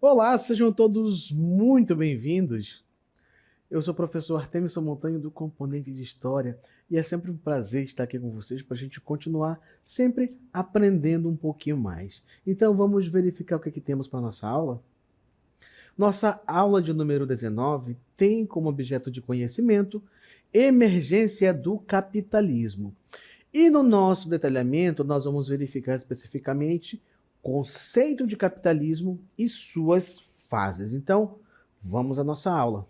Olá, sejam todos muito bem-vindos. Eu sou o professor Artemison Montanho do Componente de História e é sempre um prazer estar aqui com vocês para a gente continuar sempre aprendendo um pouquinho mais. Então vamos verificar o que temos para a nossa aula? Nossa aula de número 19 tem como objeto de conhecimento emergência do capitalismo. E no nosso detalhamento nós vamos verificar especificamente conceito de capitalismo e suas fases. Então, vamos à nossa aula.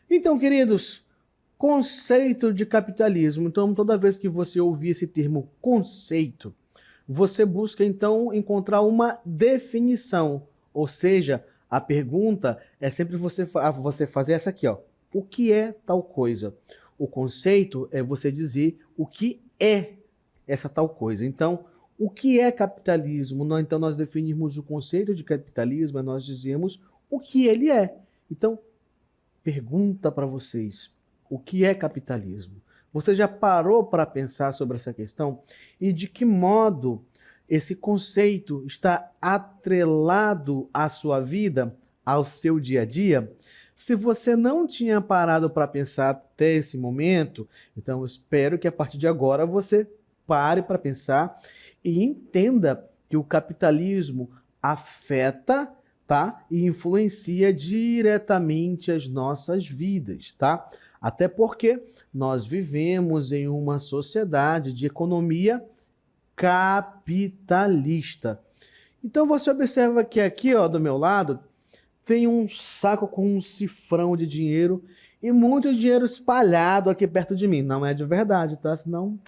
Então, queridos, conceito de capitalismo. Então, toda vez que você ouvir esse termo conceito, você busca então encontrar uma definição, ou seja, a pergunta é sempre você fazer essa aqui, ó. O que é tal coisa? O conceito é você dizer o que é essa tal coisa. Então, o que é capitalismo? Então, nós definimos o conceito de capitalismo, nós dizemos o que ele é. Então, pergunta para vocês, o que é capitalismo? Você já parou para pensar sobre essa questão? E de que modo esse conceito está atrelado à sua vida, ao seu dia a dia? Se você não tinha parado para pensar até esse momento, então eu espero que a partir de agora você pare para pensar e entenda que o capitalismo afeta, tá? E influencia diretamente as nossas vidas, tá? Até porque nós vivemos em uma sociedade de economia capitalista. Então você observa que aqui, ó, do meu lado, tem um saco com um cifrão de dinheiro e muito dinheiro espalhado aqui perto de mim. Não é de verdade, tá? Senão,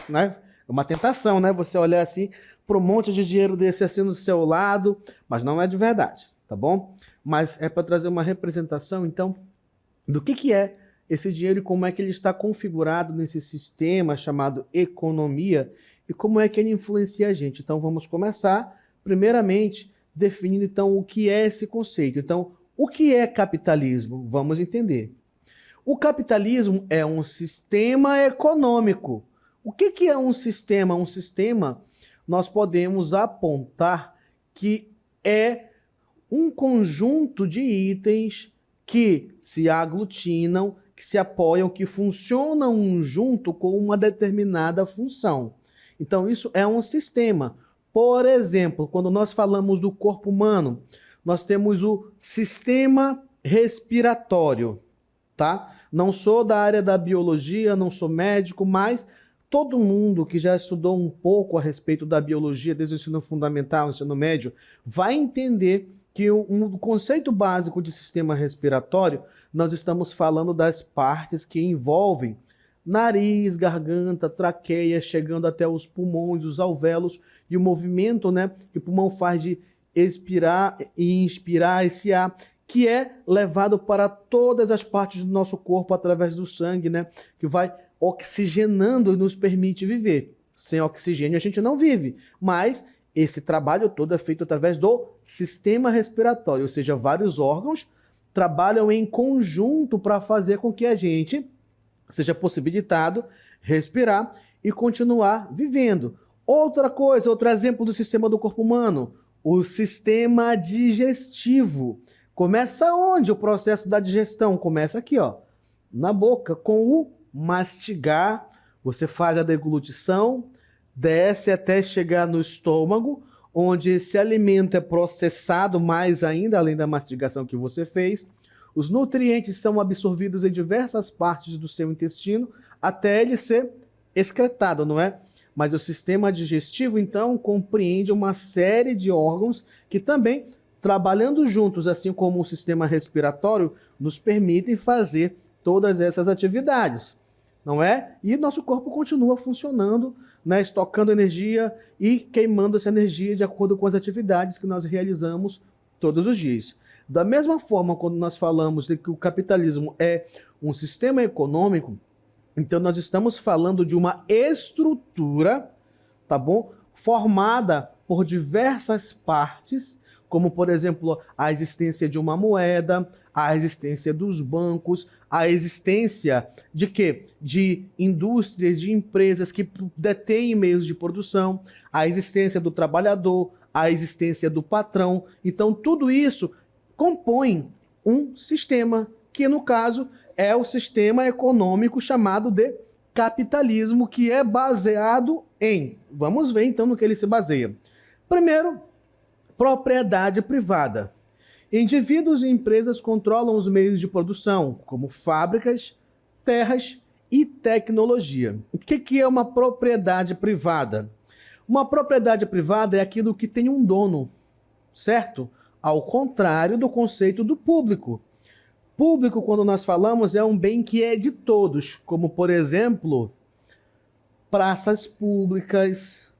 né? É uma tentação, né? Você olhar assim para um monte de dinheiro desse assim no seu lado, mas não é de verdade, tá bom? Mas é para trazer uma representação, então, do que é esse dinheiro e como é que ele está configurado nesse sistema chamado economia e como é que ele influencia a gente. Então, vamos começar, primeiramente, definindo então o que é esse conceito. Então, o que é capitalismo? Vamos entender. O capitalismo é um sistema econômico. O que é um sistema? Um sistema, nós podemos apontar que é um conjunto de itens que se aglutinam, que se apoiam, que funcionam junto com uma determinada função. Então, isso é um sistema. Por exemplo, quando nós falamos do corpo humano, nós temos o sistema respiratório, tá? Não sou da área da biologia, não sou médico, mas todo mundo que já estudou um pouco a respeito da biologia, desde o ensino fundamental, o ensino médio, vai entender que o conceito básico de sistema respiratório, nós estamos falando das partes que envolvem nariz, garganta, traqueia, chegando até os pulmões, os alvéolos, e o movimento, né, que o pulmão faz de expirar e inspirar esse ar, que é levado para todas as partes do nosso corpo através do sangue, né, que vai oxigenando e nos permite viver. Sem oxigênio a gente não vive, mas esse trabalho todo é feito através do sistema respiratório, ou seja, vários órgãos trabalham em conjunto para fazer com que a gente seja possibilitado respirar e continuar vivendo. Outra coisa, outro exemplo do sistema do corpo humano, o sistema digestivo. Começa onde o processo da digestão? Começa aqui, ó, na boca, com o mastigar. Você faz a deglutição, desce até chegar no estômago, onde esse alimento é processado mais ainda, além da mastigação que você fez. Os nutrientes são absorvidos em diversas partes do seu intestino até ele ser excretado, não é? Mas o sistema digestivo, então, compreende uma série de órgãos que também, trabalhando juntos, assim como o sistema respiratório, nos permitem fazer todas essas atividades, não é? E nosso corpo continua funcionando, né, estocando energia e queimando essa energia de acordo com as atividades que nós realizamos todos os dias. Da mesma forma, quando nós falamos de que o capitalismo é um sistema econômico, então nós estamos falando de uma estrutura, tá bom? Formada por diversas partes, como, por exemplo, a existência de uma moeda, a existência dos bancos, a existência de quê? De indústrias, de empresas que detêm meios de produção, a existência do trabalhador, a existência do patrão. Então, tudo isso compõe um sistema, que no caso é o sistema econômico chamado de capitalismo, que é baseado em... Vamos ver então no que ele se baseia. Primeiro, propriedade privada. Indivíduos e empresas controlam os meios de produção, como fábricas, terras e tecnologia. O que é uma propriedade privada? Uma propriedade privada é aquilo que tem um dono, certo? Ao contrário do conceito do público. Público, quando nós falamos, é um bem que é de todos, como, por exemplo, praças públicas,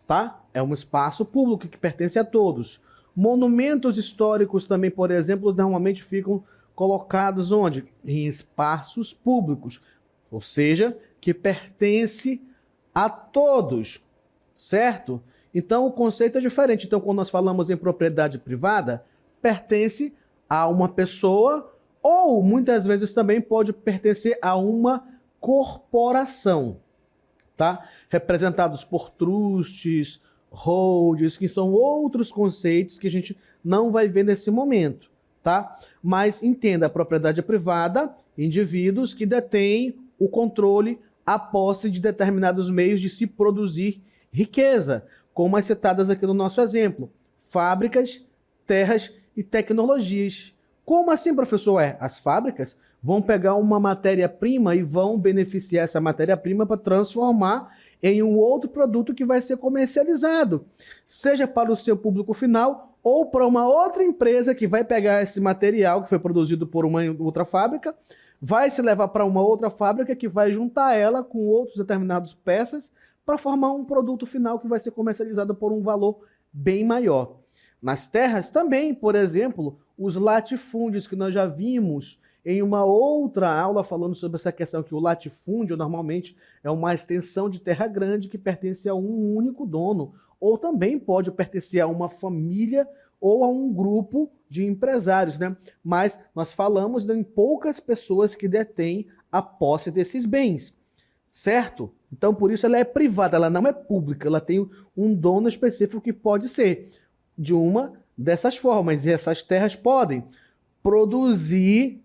tá? É um espaço público que pertence a todos. Monumentos históricos também, por exemplo, normalmente ficam colocados onde? Em espaços públicos, ou seja, que pertence a todos, certo? Então o conceito é diferente. Então, quando nós falamos em propriedade privada, pertence a uma pessoa ou muitas vezes também pode pertencer a uma corporação, tá? Representados por trusts, holds, que são outros conceitos que a gente não vai ver nesse momento, tá? Mas entenda, a propriedade privada, indivíduos que detêm o controle, a posse de determinados meios de se produzir riqueza, como as citadas aqui no nosso exemplo, fábricas, terras e tecnologias. Como assim, professor? As fábricas vão pegar uma matéria-prima e vão beneficiar essa matéria-prima para transformar em um outro produto que vai ser comercializado, seja para o seu público final ou para uma outra empresa que vai pegar esse material que foi produzido por uma outra fábrica, vai se levar para uma outra fábrica que vai juntar ela com outros determinados peças para formar um produto final que vai ser comercializado por um valor bem maior. Nas terras também, por exemplo, os latifúndios que nós já vimos em uma outra aula falando sobre essa questão que o latifúndio normalmente é uma extensão de terra grande que pertence a um único dono, ou também pode pertencer a uma família ou a um grupo de empresários, né? Mas nós falamos em poucas pessoas que detêm a posse desses bens, certo? Então, por isso ela é privada, ela não é pública, ela tem um dono específico que pode ser de uma dessas formas, e essas terras podem produzir,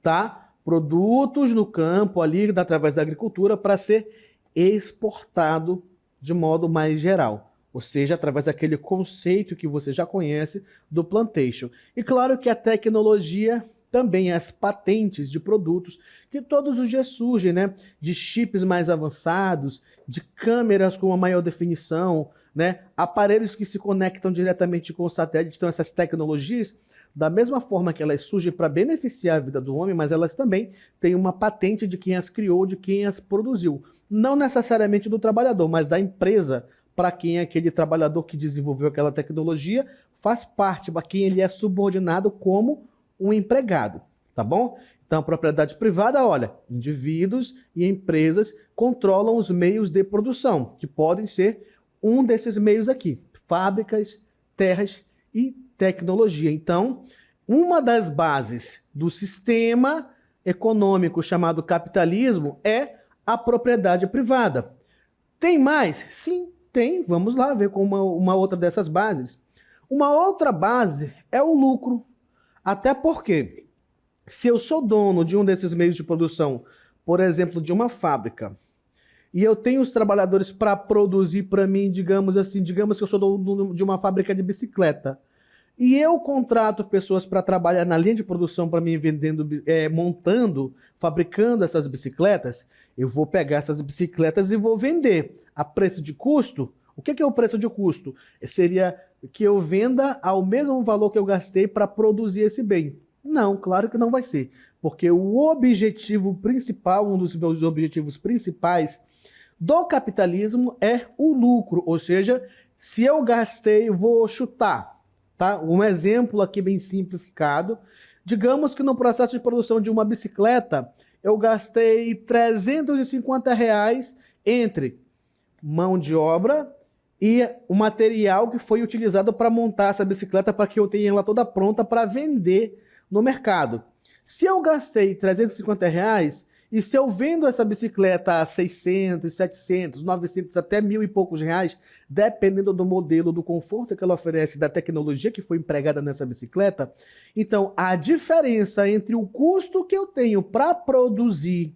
tá, produtos no campo ali, através da agricultura, para ser exportado de modo mais geral. Ou seja, através daquele conceito que você já conhece do plantation. E claro que a tecnologia também, as patentes de produtos que todos os dias surgem, né? De chips mais avançados, de câmeras com uma maior definição, né? Aparelhos que se conectam diretamente com o satélite. Então, essas tecnologias, da mesma forma que elas surgem para beneficiar a vida do homem, mas elas também têm uma patente de quem as criou, de quem as produziu. Não necessariamente do trabalhador, mas da empresa, para quem aquele trabalhador que desenvolveu aquela tecnologia faz parte, para quem ele é subordinado como um empregado, tá bom? Então, a propriedade privada, olha, indivíduos e empresas controlam os meios de produção, que podem ser um desses meios aqui, fábricas, terras e tecnologia. Então, uma das bases do sistema econômico chamado capitalismo é a propriedade privada. Tem mais? Sim, tem. Vamos lá ver com uma outra dessas bases. Uma outra base é o lucro. Até porque, se eu sou dono de um desses meios de produção, por exemplo, de uma fábrica, e eu tenho os trabalhadores para produzir para mim, digamos assim, digamos que eu sou dono de uma fábrica de bicicleta, e eu contrato pessoas para trabalhar na linha de produção para mim, vendendo, montando, fabricando essas bicicletas, eu vou pegar essas bicicletas e vou vender a preço de custo. O que é o preço de custo? Seria que eu venda ao mesmo valor que eu gastei para produzir esse bem. Não, claro que não vai ser. Porque o objetivo principal, um dos meus objetivos principais do capitalismo é o lucro. Ou seja, se eu gastei, vou chutar. Tá? Um exemplo aqui bem simplificado. Digamos que no processo de produção de uma bicicleta, eu gastei R$ 350 entre mão de obra e o material que foi utilizado para montar essa bicicleta para que eu tenha ela toda pronta para vender no mercado. Se eu gastei R$ 350 e se eu vendo essa bicicleta a 600, 700, 900, até mil e poucos reais, dependendo do modelo, do conforto que ela oferece, da tecnologia que foi empregada nessa bicicleta, então a diferença entre o custo que eu tenho para produzir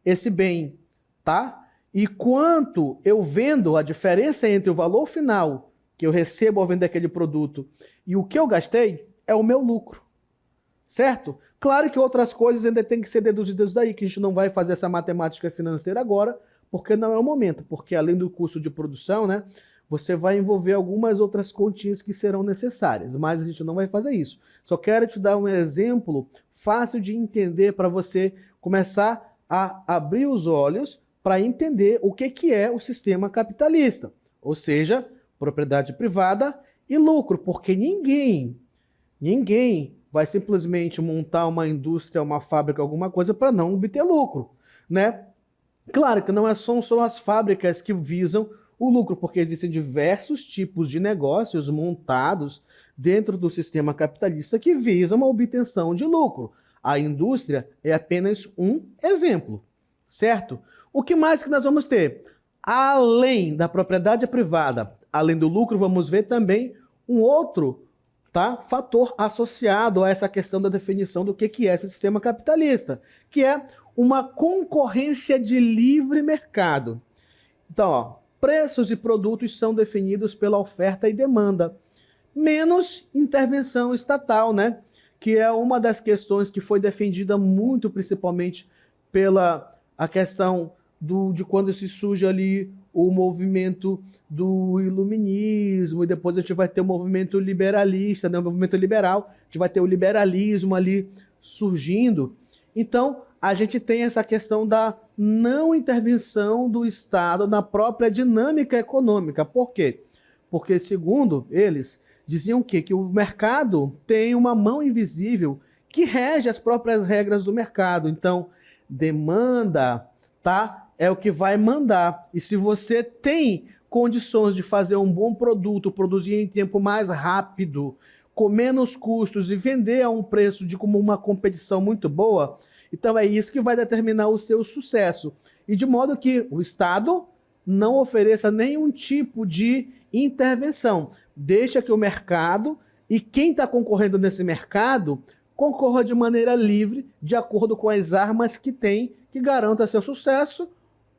esse bem, tá? E quanto eu vendo, a diferença entre o valor final que eu recebo ao vender aquele produto e o que eu gastei é o meu lucro, certo? Claro que outras coisas ainda têm que ser deduzidas daí, que a gente não vai fazer essa matemática financeira agora, porque não é o momento, porque além do custo de produção, né, você vai envolver algumas outras continhas que serão necessárias, mas a gente não vai fazer isso. Só quero te dar um exemplo fácil de entender para você começar a abrir os olhos para entender o que é o sistema capitalista, ou seja, propriedade privada e lucro, porque ninguém vai simplesmente montar uma indústria, uma fábrica, alguma coisa para não obter lucro, né? Claro que não são só as fábricas que visam o lucro, porque existem diversos tipos de negócios montados dentro do sistema capitalista que visam a obtenção de lucro. A indústria é apenas um exemplo, certo? O que mais que nós vamos ter? Além da propriedade privada, além do lucro, vamos ver também um outro, tá, fator associado a essa questão da definição do que é esse sistema capitalista, que é uma concorrência de livre mercado. Então, ó, preços e produtos são definidos pela oferta e demanda, menos intervenção estatal, né? Que é uma das questões que foi defendida muito, principalmente pela a questão de quando se surge ali o movimento do iluminismo, e depois a gente vai ter o movimento liberalista, né? O movimento liberal, a gente vai ter o liberalismo ali surgindo. Então, a gente tem essa questão da não intervenção do Estado na própria dinâmica econômica. Por quê? Porque, segundo eles, diziam que o mercado tem uma mão invisível que rege as próprias regras do mercado. Então, demanda, tá? É o que vai mandar. E se você tem condições de fazer um bom produto, produzir em tempo mais rápido, com menos custos e vender a um preço de como uma competição muito boa, então é isso que vai determinar o seu sucesso. E de modo que o Estado não ofereça nenhum tipo de intervenção. Deixa que o mercado e quem está concorrendo nesse mercado concorra de maneira livre, de acordo com as armas que tem, que garanta seu sucesso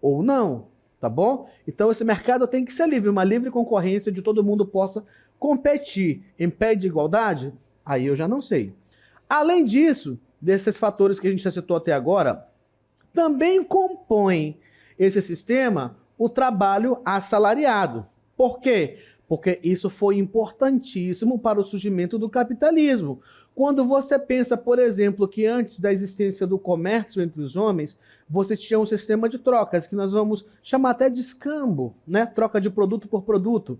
ou não, tá bom? Então esse mercado tem que ser livre, uma livre concorrência de todo mundo possa competir em pé de igualdade? Aí eu já não sei. Além disso, desses fatores que a gente já citou até agora, também compõe esse sistema o trabalho assalariado. Por quê? Porque isso foi importantíssimo para o surgimento do capitalismo. Quando você pensa, por exemplo, que antes da existência do comércio entre os homens, você tinha um sistema de trocas, que nós vamos chamar até de escambo, né? Troca de produto por produto.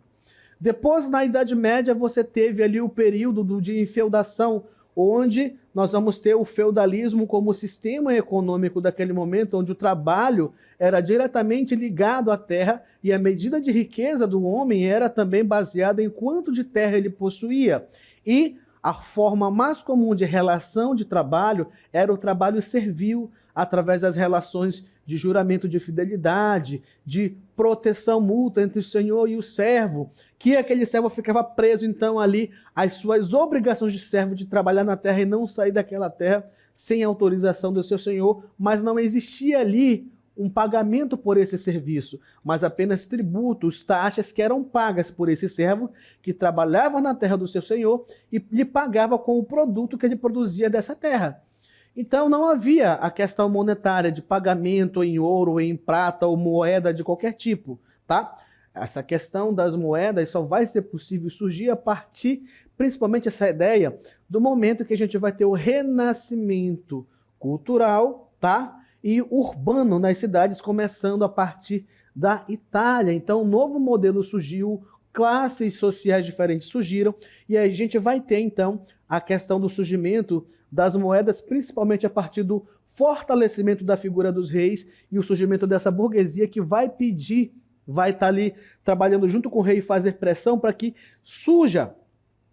Depois, na Idade Média, você teve ali o período de enfeudação, onde nós vamos ter o feudalismo como sistema econômico daquele momento, onde o trabalho era diretamente ligado à terra e a medida de riqueza do homem era também baseada em quanto de terra ele possuía. E a forma mais comum de relação de trabalho era o trabalho servil, através das relações de juramento de fidelidade, de proteção mútua entre o senhor e o servo, que aquele servo ficava preso, então, ali às suas obrigações de servo de trabalhar na terra e não sair daquela terra sem autorização do seu senhor, mas não existia ali um pagamento por esse serviço, mas apenas tributos, taxas que eram pagas por esse servo que trabalhava na terra do seu senhor e lhe pagava com o produto que ele produzia dessa terra. Então não havia a questão monetária de pagamento em ouro, em prata ou moeda de qualquer tipo, tá? Essa questão das moedas só vai ser possível surgir a partir, principalmente essa ideia, do momento que a gente vai ter o renascimento cultural, tá? E urbano nas cidades, começando a partir da Itália. Então um novo modelo surgiu, classes sociais diferentes surgiram, e aí a gente vai ter então a questão do surgimento das moedas, principalmente a partir do fortalecimento da figura dos reis e o surgimento dessa burguesia que vai pedir vai estar ali trabalhando junto com o rei e fazer pressão para que surja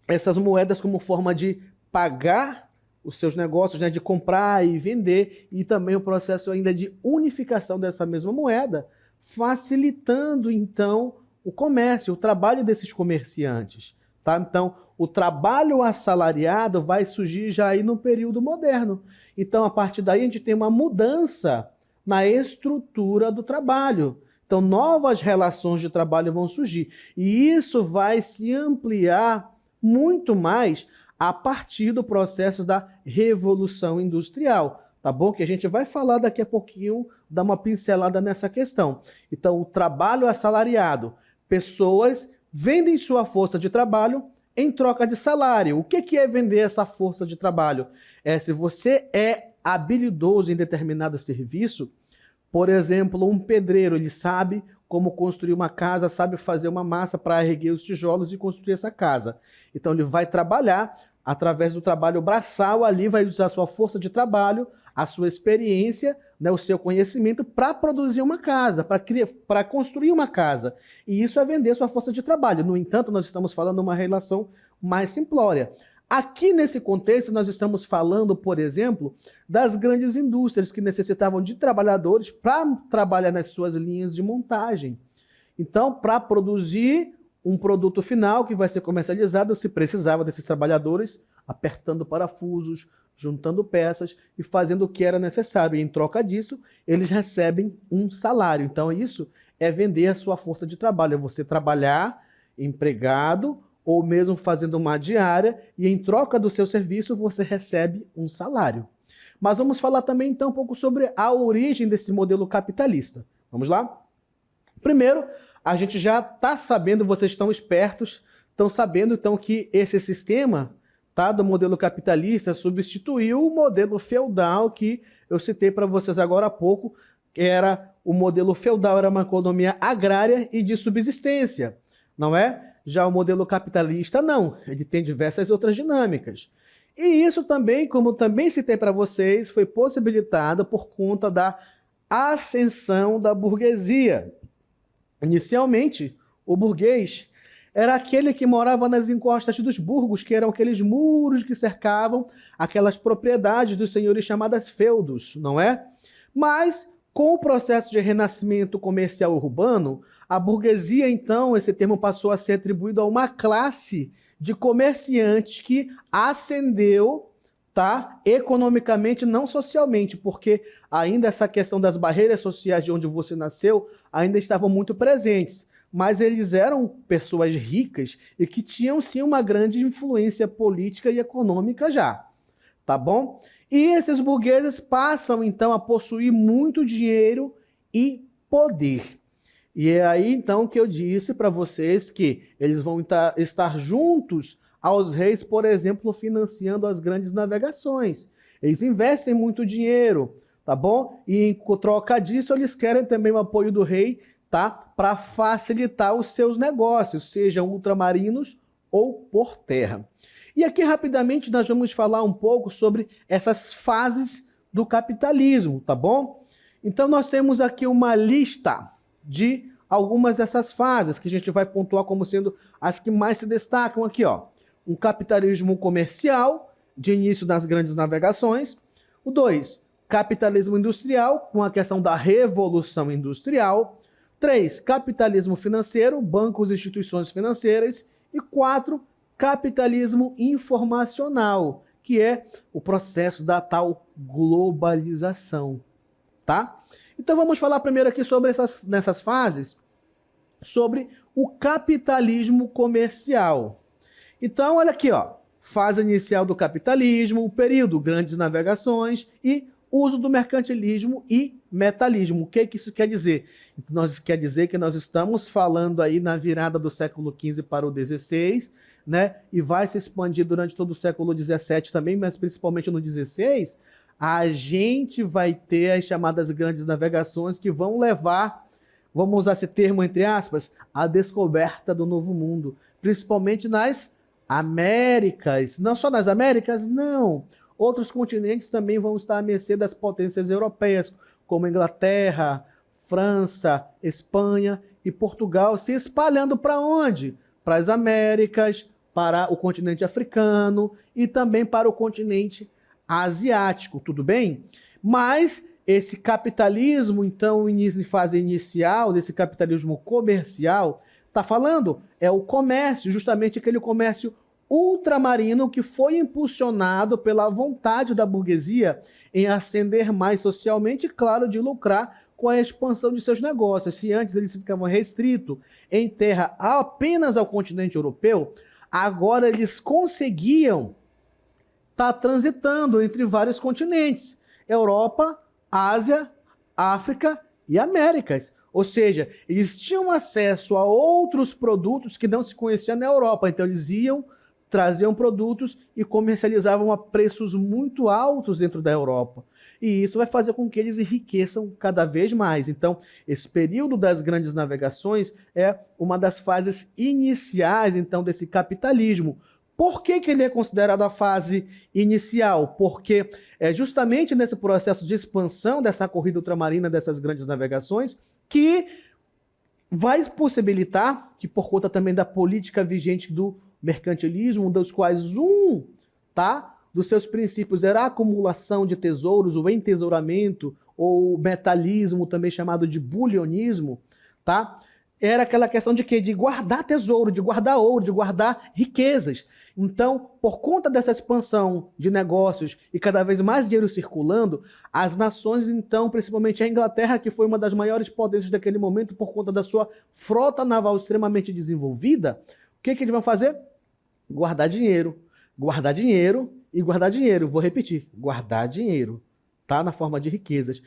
essas moedas como forma de pagar os seus negócios, né, de comprar e vender, e também o processo ainda de unificação dessa mesma moeda, facilitando então o comércio, o trabalho desses comerciantes, tá? Então, o trabalho assalariado vai surgir já aí no período moderno. Então, a partir daí a gente tem uma mudança na estrutura do trabalho. Então, novas relações de trabalho vão surgir, e isso vai se ampliar muito mais a partir do processo da Revolução Industrial, tá bom? Que a gente vai falar daqui a pouquinho, dar uma pincelada nessa questão. Então, o trabalho assalariado, pessoas vendem sua força de trabalho em troca de salário. O que é vender essa força de trabalho? Se você é habilidoso em determinado serviço, por exemplo, um pedreiro, ele sabe como construir uma casa, sabe fazer uma massa para erguer os tijolos e construir essa casa. Então ele vai trabalhar através do trabalho braçal ali, vai usar a sua força de trabalho, a sua experiência, né, o seu conhecimento para produzir uma casa, para construir uma casa. E isso é vender sua força de trabalho. No entanto, nós estamos falando de uma relação mais simplória. Aqui nesse contexto, nós estamos falando, por exemplo, das grandes indústrias que necessitavam de trabalhadores para trabalhar nas suas linhas de montagem. Então, para produzir um produto final que vai ser comercializado, se precisava desses trabalhadores apertando parafusos, juntando peças e fazendo o que era necessário. E em troca disso, eles recebem um salário. Então, isso é vender a sua força de trabalho, é você trabalhar empregado ou mesmo fazendo uma diária, e em troca do seu serviço você recebe um salário. Mas vamos falar também então um pouco sobre a origem desse modelo capitalista. Vamos lá? Primeiro, a gente já está sabendo, vocês estão espertos, estão sabendo então que esse sistema, tá, do modelo capitalista substituiu o modelo feudal que eu citei para vocês agora há pouco, que era o modelo feudal, era uma economia agrária e de subsistência, não é? Já o modelo capitalista, não. Ele tem diversas outras dinâmicas. E isso também, como também citei para vocês, foi possibilitado por conta da ascensão da burguesia. Inicialmente, o burguês era aquele que morava nas encostas dos burgos, que eram aqueles muros que cercavam aquelas propriedades dos senhores chamadas feudos, não é? Mas, com o processo de renascimento comercial urbano, a burguesia, então, esse termo passou a ser atribuído a uma classe de comerciantes que ascendeu, tá, economicamente, não socialmente, porque ainda essa questão das barreiras sociais de onde você nasceu ainda estavam muito presentes. Mas eles eram pessoas ricas e que tinham, sim, uma grande influência política e econômica já, tá bom? E esses burgueses passam, então, a possuir muito dinheiro e poder. E é aí, então, que eu disse para vocês que eles vão estar juntos aos reis, por exemplo, financiando as grandes navegações. Eles investem muito dinheiro, tá bom? E em troca disso, eles querem também o apoio do rei, tá? Para facilitar os seus negócios, sejam ultramarinos ou por terra. E aqui, rapidamente, nós vamos falar um pouco sobre essas fases do capitalismo, tá bom? Então, nós temos aqui uma lista de algumas dessas fases, que a gente vai pontuar como sendo as que mais se destacam aqui, ó. Um capitalismo comercial, de início das grandes navegações. O 2, capitalismo industrial, com a questão da Revolução Industrial. 3, capitalismo financeiro, bancos e instituições financeiras. E 4, capitalismo informacional, que é o processo da tal globalização, tá? Então vamos falar primeiro aqui sobre nessas fases, sobre o capitalismo comercial. Então, olha aqui, ó, fase inicial do capitalismo, o período, grandes navegações e uso do mercantilismo e metalismo. O que isso quer dizer? Quer dizer que nós estamos falando aí na virada do século XV para o XVI, né? E vai se expandir durante todo o século XVII também, mas principalmente no XVI, a gente vai ter as chamadas grandes navegações que vão levar, vamos usar esse termo entre aspas, a descoberta do novo mundo, principalmente nas Américas. Não só nas Américas, não. Outros continentes também vão estar à mercê das potências europeias, como Inglaterra, França, Espanha e Portugal se espalhando para onde? Para as Américas, para o continente africano e também para o continente asiático, tudo bem? Mas esse capitalismo, então, em fase inicial, desse capitalismo comercial, está falando, é o comércio, justamente aquele comércio ultramarino que foi impulsionado pela vontade da burguesia em ascender mais socialmente e, claro, de lucrar com a expansão de seus negócios. Se antes eles ficavam restritos em terra apenas ao continente europeu, agora eles conseguiam estar transitando entre vários continentes, Europa, Ásia, África e Américas. Ou seja, eles tinham acesso a outros produtos que não se conheciam na Europa. Então eles iam, traziam produtos e comercializavam a preços muito altos dentro da Europa. E isso vai fazer com que eles enriqueçam cada vez mais. Então, esse período das grandes navegações é uma das fases iniciais, então, desse capitalismo. Por que ele é considerado a fase inicial? Porque é justamente nesse processo de expansão dessa corrida ultramarina, dessas grandes navegações, que vai possibilitar, que por conta também da política vigente do mercantilismo, dos quais dos seus princípios era a acumulação de tesouros, o entesouramento, ou metalismo, também chamado de bulionismo, tá? Era aquela questão de quê? De guardar tesouro, de guardar ouro, de guardar riquezas. Então, por conta dessa expansão de negócios e cada vez mais dinheiro circulando, as nações, então, principalmente a Inglaterra, que foi uma das maiores potências daquele momento por conta da sua frota naval extremamente desenvolvida, o que eles vão fazer? Guardar dinheiro e guardar dinheiro. Vou repetir, guardar dinheiro, tá? Na forma de riquezas.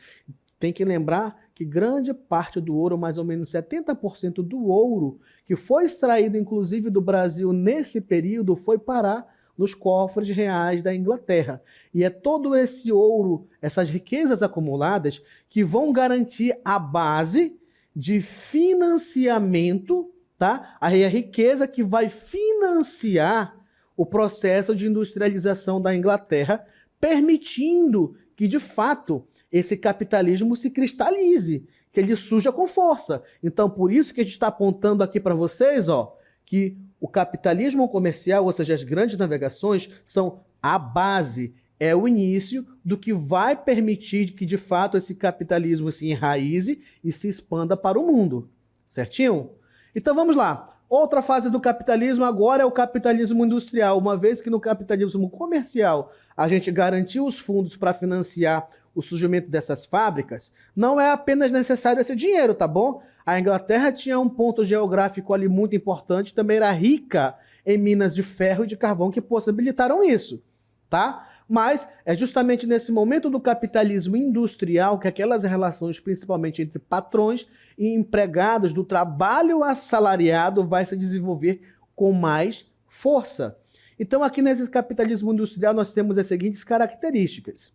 Tem que lembrar que grande parte do ouro, mais ou menos 70% do ouro que foi extraído, inclusive, do Brasil nesse período, foi parar nos cofres reais da Inglaterra. E é todo esse ouro, essas riquezas acumuladas, que vão garantir a base de financiamento, tá? A riqueza que vai financiar o processo de industrialização da Inglaterra, permitindo que, de fato, esse capitalismo se cristalize, que ele surja com força. Então, por isso que a gente está apontando aqui para vocês, que o capitalismo comercial, ou seja, as grandes navegações, são a base, é o início do que vai permitir que, de fato, esse capitalismo se enraize e se expanda para o mundo. Certinho? Então, vamos lá. Outra fase do capitalismo agora é o capitalismo industrial. Uma vez que no capitalismo comercial a gente garantiu os fundos para financiar o surgimento dessas fábricas, não é apenas necessário esse dinheiro, tá bom? A Inglaterra tinha um ponto geográfico ali muito importante, também era rica em minas de ferro e de carvão que possibilitaram isso, tá? Mas é justamente nesse momento do capitalismo industrial que aquelas relações, principalmente entre patrões e empregados do trabalho assalariado, vai se desenvolver com mais força. Então, aqui nesse capitalismo industrial, nós temos as seguintes características.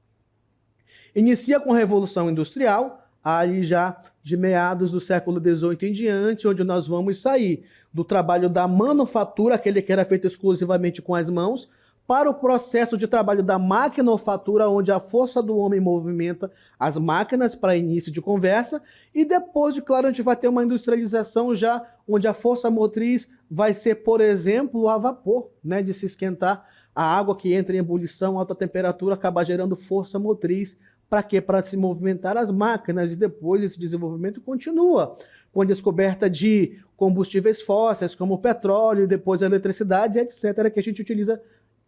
Inicia com a Revolução Industrial, aí já de meados do século XVIII em diante, onde nós vamos sair do trabalho da manufatura, aquele que era feito exclusivamente com as mãos, para o processo de trabalho da maquinofatura, onde a força do homem movimenta as máquinas para início de conversa, e depois, claro, a gente vai ter uma industrialização já, onde a força motriz vai ser, por exemplo, a vapor, né, de se esquentar a água que entra em ebulição, alta temperatura, acaba gerando força motriz. Para quê? Para se movimentar as máquinas, e depois esse desenvolvimento continua com a descoberta de combustíveis fósseis, como o petróleo, depois a eletricidade, etc., que a gente utiliza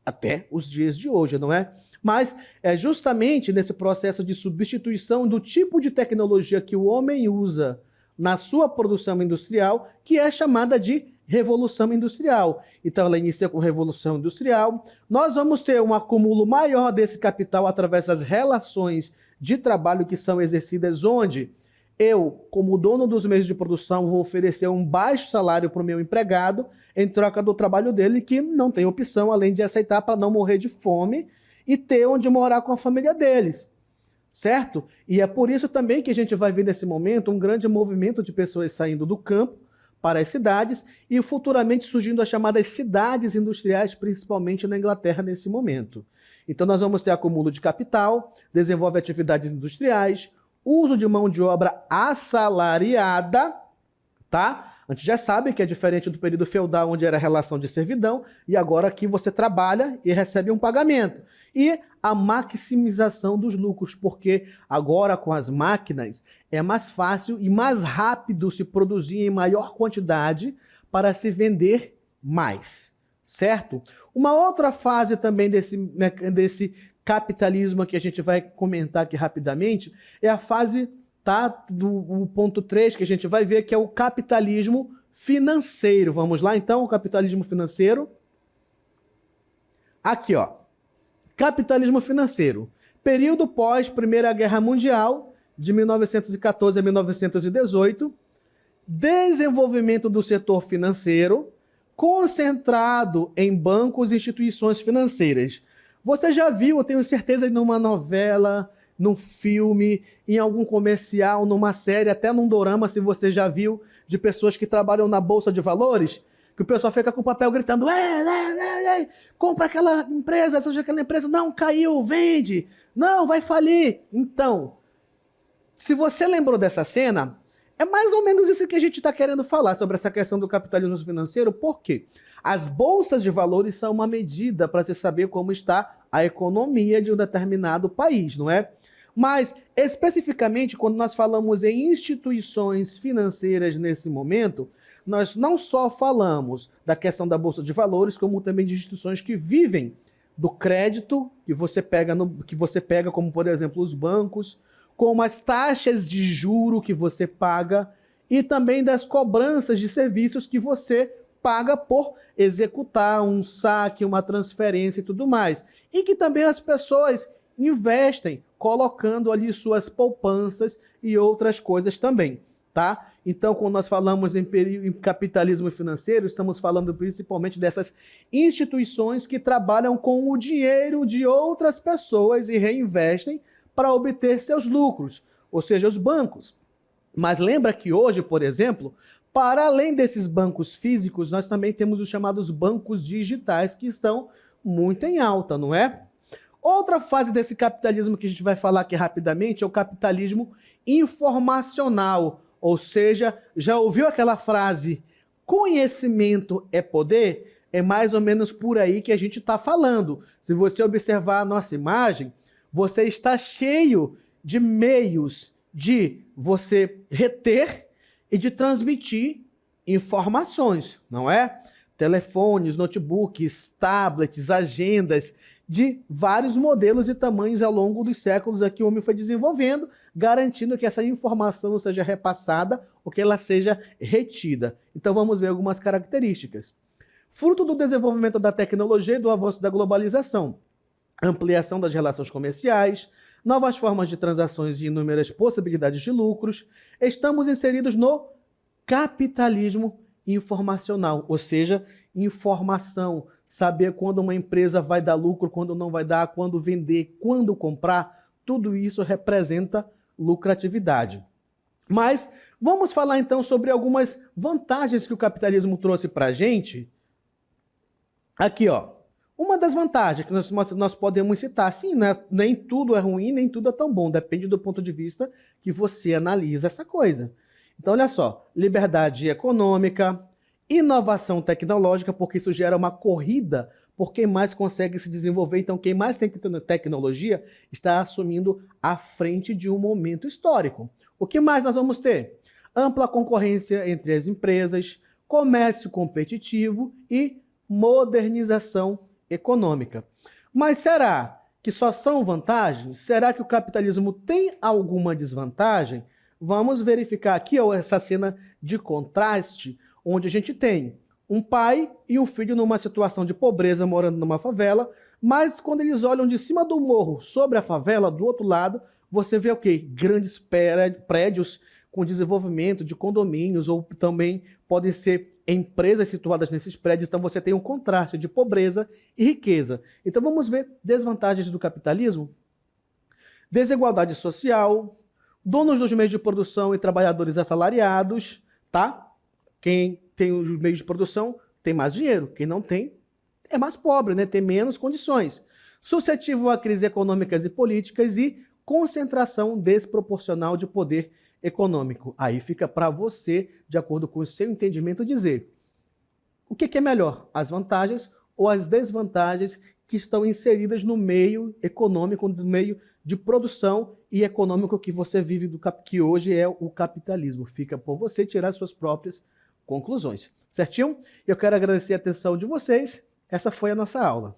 até os dias de hoje, não é? Mas é justamente nesse processo de substituição do tipo de tecnologia que o homem usa na sua produção industrial, que é chamada de Revolução Industrial. Então ela inicia com Revolução Industrial. Nós vamos ter um acúmulo maior desse capital através das relações de trabalho que são exercidas, onde eu, como dono dos meios de produção, vou oferecer um baixo salário para o meu empregado em troca do trabalho dele, que não tem opção além de aceitar para não morrer de fome e ter onde morar com a família deles. Certo? E é por isso também que a gente vai ver nesse momento um grande movimento de pessoas saindo do campo para as cidades e futuramente surgindo as chamadas cidades industriais, principalmente na Inglaterra nesse momento. Então nós vamos ter acúmulo de capital, desenvolve atividades industriais, uso de mão de obra assalariada, tá? A gente já sabe que é diferente do período feudal, onde era a relação de servidão, e agora aqui você trabalha e recebe um pagamento. E a maximização dos lucros, porque agora com as máquinas é mais fácil e mais rápido se produzir em maior quantidade para se vender mais, certo? Uma outra fase também desse capitalismo que a gente vai comentar aqui rapidamente é a fase, tá, do ponto 3 que a gente vai ver, que é o capitalismo financeiro. Vamos lá então, o capitalismo financeiro. Aqui, ó. Capitalismo financeiro. Período pós Primeira Guerra Mundial, de 1914 a 1918. Desenvolvimento do setor financeiro, concentrado em bancos e instituições financeiras. Você já viu, eu tenho certeza, numa novela, num filme, em algum comercial, numa série, até num dorama, se você já viu, de pessoas que trabalham na Bolsa de Valores, que o pessoal fica com o papel gritando, compra aquela empresa, seja aquela empresa, não, caiu, vende, não, vai falir. Então, se você lembrou dessa cena, é mais ou menos isso que a gente está querendo falar sobre essa questão do capitalismo financeiro. Por quê? As bolsas de valores são uma medida para se saber como está a economia de um determinado país, não é? Mas, especificamente, quando nós falamos em instituições financeiras nesse momento, nós não só falamos da questão da bolsa de valores, como também de instituições que vivem do crédito que você pega, como por exemplo os bancos, como as taxas de juro que você paga e também das cobranças de serviços que você paga por executar um saque, uma transferência e tudo mais. E que também as pessoas investem colocando ali suas poupanças e outras coisas também, tá? Então, quando nós falamos em capitalismo financeiro, estamos falando principalmente dessas instituições que trabalham com o dinheiro de outras pessoas e reinvestem para obter seus lucros, ou seja, os bancos. Mas lembra que hoje, por exemplo, para além desses bancos físicos, nós também temos os chamados bancos digitais que estão muito em alta, não é? Outra fase desse capitalismo que a gente vai falar aqui rapidamente é o capitalismo informacional, ou seja, já ouviu aquela frase, conhecimento é poder? É mais ou menos por aí que a gente está falando. Se você observar a nossa imagem, você está cheio de meios de você reter e de transmitir informações, não é? Telefones, notebooks, tablets, agendas, de vários modelos e tamanhos ao longo dos séculos aqui o homem foi desenvolvendo, garantindo que essa informação não seja repassada ou que ela seja retida. Então vamos ver algumas características. Fruto do desenvolvimento da tecnologia e do avanço da globalização, ampliação das relações comerciais, novas formas de transações e inúmeras possibilidades de lucros, estamos inseridos no capitalismo informacional, ou seja, informação, saber quando uma empresa vai dar lucro, quando não vai dar, quando vender, quando comprar, tudo isso representa lucratividade. Mas vamos falar então sobre algumas vantagens que o capitalismo trouxe para a gente. Aqui, ó. Uma das vantagens que nós podemos citar, sim, né? Nem tudo é ruim, nem tudo é tão bom, depende do ponto de vista que você analisa essa coisa. Então, olha só, liberdade econômica, inovação tecnológica, porque isso gera uma corrida por quem mais consegue se desenvolver. Então, quem mais tem tecnologia está assumindo a frente de um momento histórico. O que mais nós vamos ter? Ampla concorrência entre as empresas, comércio competitivo e modernização econômica. Mas será que só são vantagens? Será que o capitalismo tem alguma desvantagem? Vamos verificar aqui ó, essa cena de contraste, onde a gente tem um pai e um filho numa situação de pobreza, morando numa favela, mas quando eles olham de cima do morro sobre a favela, do outro lado, você vê o quê? Grandes prédios com desenvolvimento de condomínios, ou também podem ser empresas situadas nesses prédios. Então você tem um contraste de pobreza e riqueza. Então vamos ver desvantagens do capitalismo. Desigualdade social, donos dos meios de produção e trabalhadores assalariados, tá? Quem tem os meios de produção tem mais dinheiro, quem não tem é mais pobre, né? Tem menos condições. Suscetível a crises econômicas e políticas e concentração desproporcional de poder econômico? Aí fica para você, de acordo com o seu entendimento, dizer o que é melhor, as vantagens ou as desvantagens que estão inseridas no meio econômico, no meio de produção e econômico que você vive, que hoje é o capitalismo. Fica por você tirar suas próprias conclusões. Certinho? Eu quero agradecer a atenção de vocês. Essa foi a nossa aula.